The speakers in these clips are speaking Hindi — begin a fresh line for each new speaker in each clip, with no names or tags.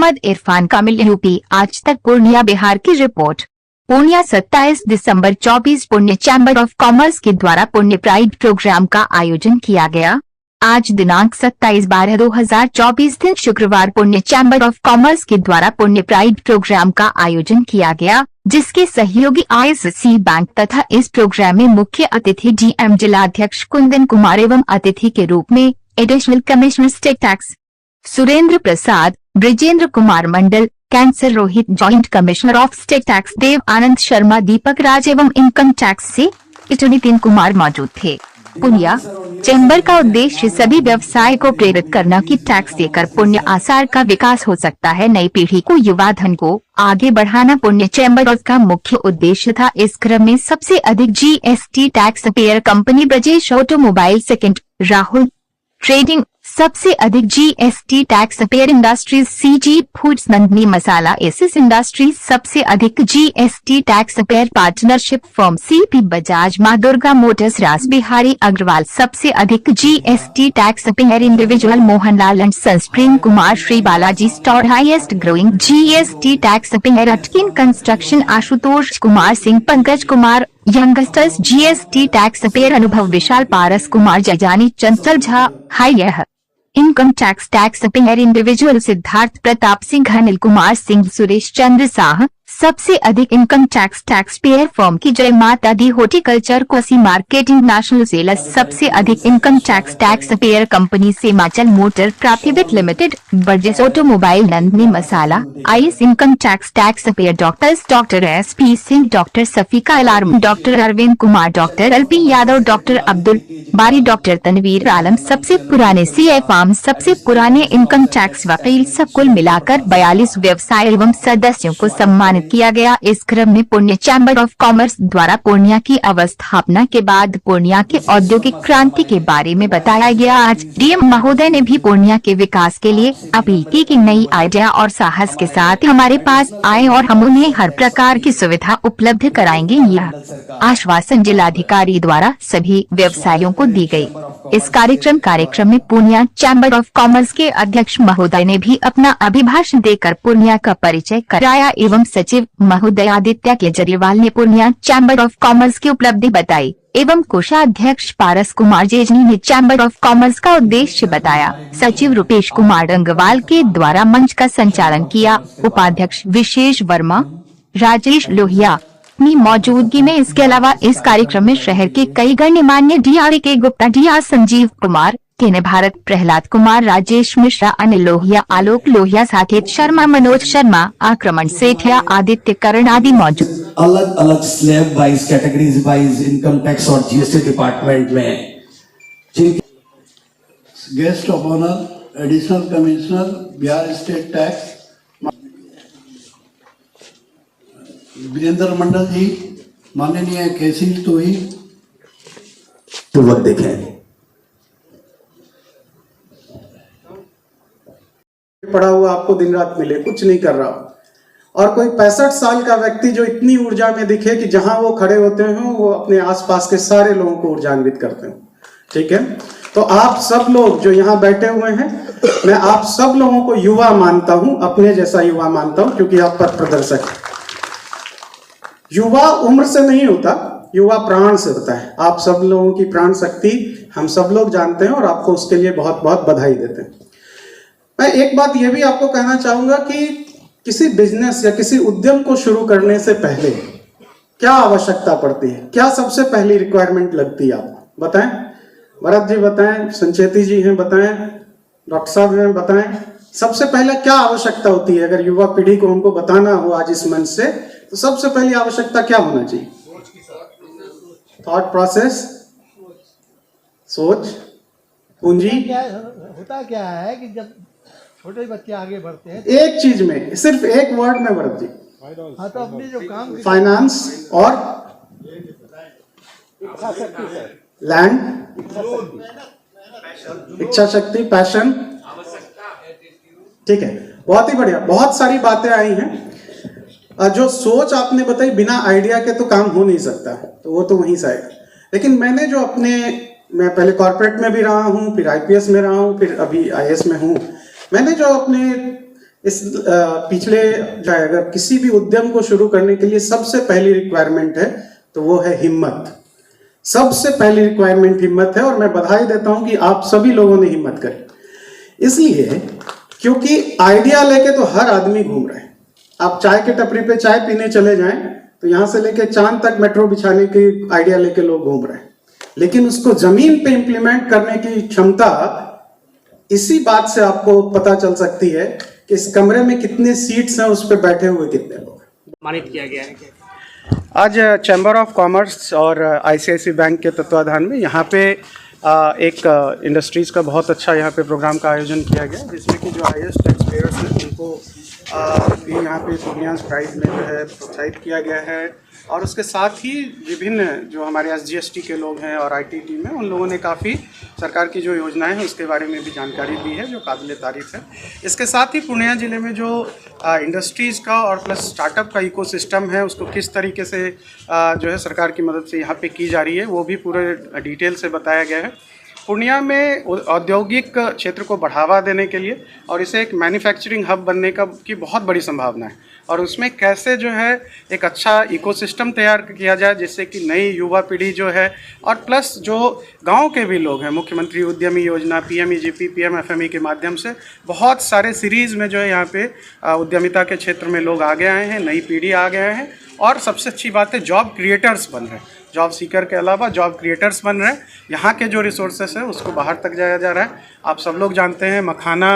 मोहम्मद इरफान कामिल यूपी आज तक पूर्णिया बिहार की रिपोर्ट। पूर्णिया 27 दिसंबर 24 पुण्य चैम्बर ऑफ कॉमर्स के द्वारा पुण्य प्राइड प्रोग्राम का आयोजन किया गया। आज दिनांक 27/12/2024 दिन शुक्रवार पुण्य चैम्बर ऑफ कॉमर्स के द्वारा पुण्य प्राइड प्रोग्राम का आयोजन किया गया, जिसके सहयोगी ISC बैंक तथा इस प्रोग्राम में मुख्य अतिथि DM जिलाध्यक्ष कुंदन कुमार एवं अतिथि के रूप में additional commissioner state tax Surendra Prasad, Brijendra Kumar Mandal, कैंसर Rohit, joint commissioner of state tax Dev Anand Sharma, Deepak Raj एवं इनकम टैक्स से नितिन कुमार मौजूद थे। पूर्णिया चैम्बर का उद्देश्य सभी व्यवसाय को प्रेरित करना कि टैक्स देकर पुण्य आसार का विकास हो सकता है, नई पीढ़ी को युवा धन को आगे बढ़ाना पुण्य चैम्बर का मुख्य उद्देश्य था। इस क्रम में सबसे अधिक GST tax payer company Brajesh automobile, second Rahul trading, सबसे अधिक GST tax payer industries CG foods, Nandani masala, SS industries, सबसे अधिक GST tax payer partnership firm CP Bajaj, Maa Durga motors, Ras Bihari Agarwal, सबसे अधिक GST tax payer individual Mohanlal and सनस्प्रिंग Kumar, Shri Balaji store, highest growing GST tax payer Atkin construction, Ashutosh Kumar Singh, Pankaj Kumar, youngsters GST tax payer Anubhav, विशाल, पारस कुमार, जजानी, Chanchal Jha, high income tax payer individual, Siddharth Pratap Singh, Anil Kumar Singh, Suresh Chandra Sah, सबसे अधिक इनकम टैक्स पेयर फर्म की Jai Mata Di horticulture, Kosi marketing national sales, सबसे अधिक income tax payer company Seemachal motor private limited, बर्जेस automobile, Nandani masala, IS income tax payer doctor SP Singh, doctor Safika Alam, doctor Arvind Kumar, doctor LP Yadav, doctor Abdul Bari, doctor Tanveer आलम, सबसे पुराने CA फार्म, सबसे पुराने इनकम टैक्स वकील, सब कुल मिलाकर 42 व्यवसाय एवं सदस्यों को सम्मानित किया गया। इस क्रम में पुण्य चैम्बर ऑफ कॉमर्स द्वारा पूर्णिया की अवस्थापना के बाद पूर्णिया के औद्योगिक क्रांति के बारे में बताया गया। आज DM महोदय ने भी पूर्णिया के विकास के लिए अपील की कि नई आइडिया और साहस के साथ हमारे पास आए और हम उन्हें हर प्रकार की सुविधा उपलब्ध कराएंगे। यह आश्वासन जिलाधिकारी द्वारा सभी व्यवसायियों को दी गई। इस कार्यक्रम में पूर्णिया चैम्बर ऑफ कॉमर्स के अध्यक्ष महोदय ने भी अपना अभिभाषण देकर पूर्णिया का परिचय कराया एवं सचिव महोदय आदित्य केजरीवाल ने पूर्णिया चैम्बर ऑफ कॉमर्स की उपलब्धि बताई एवं कोषाध्यक्ष पारस कुमार जेजनी ने चैम्बर ऑफ कॉमर्स का उद्देश्य बताया। सचिव रुपेश कुमार अंगवाल के द्वारा मंच का संचालन किया। उपाध्यक्ष विशेष वर्मा, राजेश लोहिया अपनी मौजूदगी में, इसके अलावा इस कार्यक्रम में शहर के कई गण्यमान्य DR के गुप्ता, DR संजीव कुमार, केने भारत, प्रहलाद कुमार, राजेश मिश्रा, अनिल लोहिया, आलोक लोहिया, साकेत शर्मा, मनोज शर्मा, आक्रमण सेठिया, आदित्य करण आदि मौजूद।
अलग अलग slab wise, categories wise income tax और GST डिपार्टमेंट में
guest of honour additional commissioner Bihar state tax Virendra Mandal ji, माननीय KC तोही,
पूर्वक देखें।
पड़ा हुआ आपको दिन रात मिले, कुछ नहीं कर रहा और कोई 65 साल का व्यक्ति जो इतनी ऊर्जा में दिखे कि जहां वो खड़े होते हैं वो अपने आसपास के सारे लोगों को ऊर्जान्वित करते हैं। ठीक है, तो आप सब लोग जो यहाँ बैठे हुए हैं, मैं आप सब लोगों को युवा मानता हूं, अपने जैसा युवा मानता हूं, क्योंकि आप पथ प्रदर्शक हैं। युवा उम्र से नहीं होता, युवा प्राण से होता है। आप सब लोगों की प्राण शक्ति हम सब लोग जानते हैं और आपको उसके लिए बहुत बहुत बधाई देते हैं। मैं एक बात यह भी आपको कहना चाहूंगा कि किसी बिजनेस या किसी उद्यम को शुरू करने से पहले क्या आवश्यकता पड़ती है, क्या सबसे पहली रिक्वायरमेंट लगती है, आप बताएं। भरत जी बताएं, संचेती जी हैं बताएं, डॉक्टर साहब हैं बताएं, सबसे पहले क्या आवश्यकता होती है? अगर युवा पीढ़ी को हमको बताना हो आज इस मंच से, तो सबसे पहली आवश्यकता क्या होना चाहिए? थॉट प्रोसेस, सोच, पूंजी।
होता क्या है कि जब छोटे बच्चे आगे बढ़ते हैं,
एक चीज में, सिर्फ एक वर्ड में भरत जी,
हाँ, तो अपनी जो काम
फाइनेंस और लैंड, इच्छा शक्ति, पैशन। ठीक है, बहुत ही बढ़िया, बहुत सारी बातें आई हैं। जो सोच आपने बताई, बिना आइडिया के तो काम हो नहीं सकता, तो वो तो वहीं से आएगा। लेकिन मैंने जो मैं पहले कॉर्पोरेट में भी रहा हूँ, फिर IPS में रहा हूँ, फिर अभी IAS में हूँ। मैंने जो अपने इस पिछले जो है, अगर किसी भी उद्यम को शुरू करने के लिए सबसे पहली रिक्वायरमेंट है तो वो है हिम्मत। सबसे पहली रिक्वायरमेंट हिम्मत है, और मैं बधाई देता हूं कि आप सभी लोगों ने हिम्मत करी। इसलिए क्योंकि आइडिया लेके तो हर आदमी घूम रहा है। आप चाय के टपरी पे चाय पीने चले जाएं तो यहां से लेके चांद तक मेट्रो बिछाने की आइडिया लेके लोग घूम रहे हैं, लेकिन उसको जमीन पे इंप्लीमेंट करने की क्षमता इसी बात से आपको पता चल सकती है कि इस कमरे में कितने सीट्स हैं, उस पर बैठे हुए कितने लोग हैं।
सम्मानित किया गया है।
आज चैम्बर ऑफ कॉमर्स और आईसीआईसी बैंक के तत्वाधान में यहाँ पे एक इंडस्ट्रीज़ का बहुत अच्छा यहाँ पे प्रोग्राम का आयोजन किया गया, जिसमें कि जो हाईएस्ट टैक्स पेयर्स हैं उनको भी यहाँ पे पूर्णिया प्राइज में जो है प्रोत्साहित किया गया है। और उसके साथ ही विभिन्न जो हमारे एसजीएसटी के लोग हैं और आईटी टीम है, उन लोगों ने काफ़ी सरकार की जो योजनाएं हैं उसके बारे में भी जानकारी दी है, जो काबिल तारीफ़ है। इसके साथ ही पूर्णिया ज़िले में जो इंडस्ट्रीज़ का और प्लस स्टार्टअप का इकोसिस्टम है, उसको किस तरीके से जो है सरकार की मदद से यहाँ पे की जा रही है, वो भी पूरे डिटेल से बताया गया है। पूर्णिया में औद्योगिक क्षेत्र को बढ़ावा देने के लिए और इसे एक मैन्युफैक्चरिंग हब बनने की बहुत बड़ी संभावना है, और उसमें कैसे जो है एक अच्छा इकोसिस्टम तैयार किया जाए, जिससे कि नई युवा पीढ़ी जो है और प्लस जो गांव के भी लोग हैं, मुख्यमंत्री उद्यमी योजना, पीएमईजीपी, पीएमएफएमई के माध्यम से बहुत सारे सीरीज़ में जो है यहाँ पे उद्यमिता के क्षेत्र में लोग आगे आए हैं, नई पीढ़ी आ गए हैं, और सबसे अच्छी बात है जॉब क्रिएटर्स बन रहे हैं। जॉब सीकर के अलावा जॉब क्रिएटर्स बन रहे हैं। यहाँ के जो रिसोर्सेस है उसको बाहर तक जाया जा रहा है। आप सब लोग जानते हैं मखाना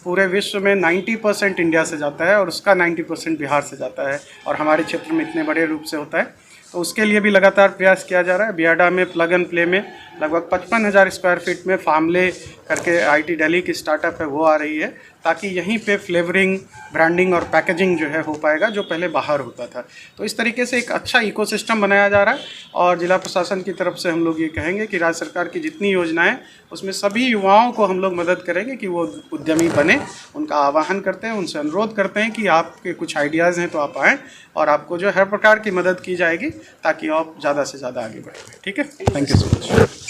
पूरे विश्व में 90% इंडिया से जाता है और उसका 90% बिहार से जाता है, और हमारे क्षेत्र में इतने बड़े रूप से होता है, तो उसके लिए भी लगातार प्रयास किया जा रहा है। बियाडा में प्लग एंड प्ले में लगभग 55,000 स्क्वायर फीट में फार्मले करके आईटी दिल्ली की स्टार्टअप है, वो आ रही है, ताकि यहीं पे फ्लेवरिंग, ब्रांडिंग और पैकेजिंग जो है हो पाएगा, जो पहले बाहर होता था। तो इस तरीके से एक अच्छा इकोसिस्टम बनाया जा रहा है, और जिला प्रशासन की तरफ से हम लोग ये कहेंगे कि राज्य सरकार की जितनी योजनाएं, उसमें सभी युवाओं को हम लोग मदद करेंगे कि वो उद्यमी बने। उनका आह्वान करते हैं, उनसे अनुरोध करते हैं कि आपके कुछ आइडियाज़ हैं तो आप आएँ, और आपको जो हर प्रकार की मदद की जाएगी ताकि आप ज़्यादा से ज़्यादा आगे बढ़ेंगे। ठीक है, थैंक यू सो मच।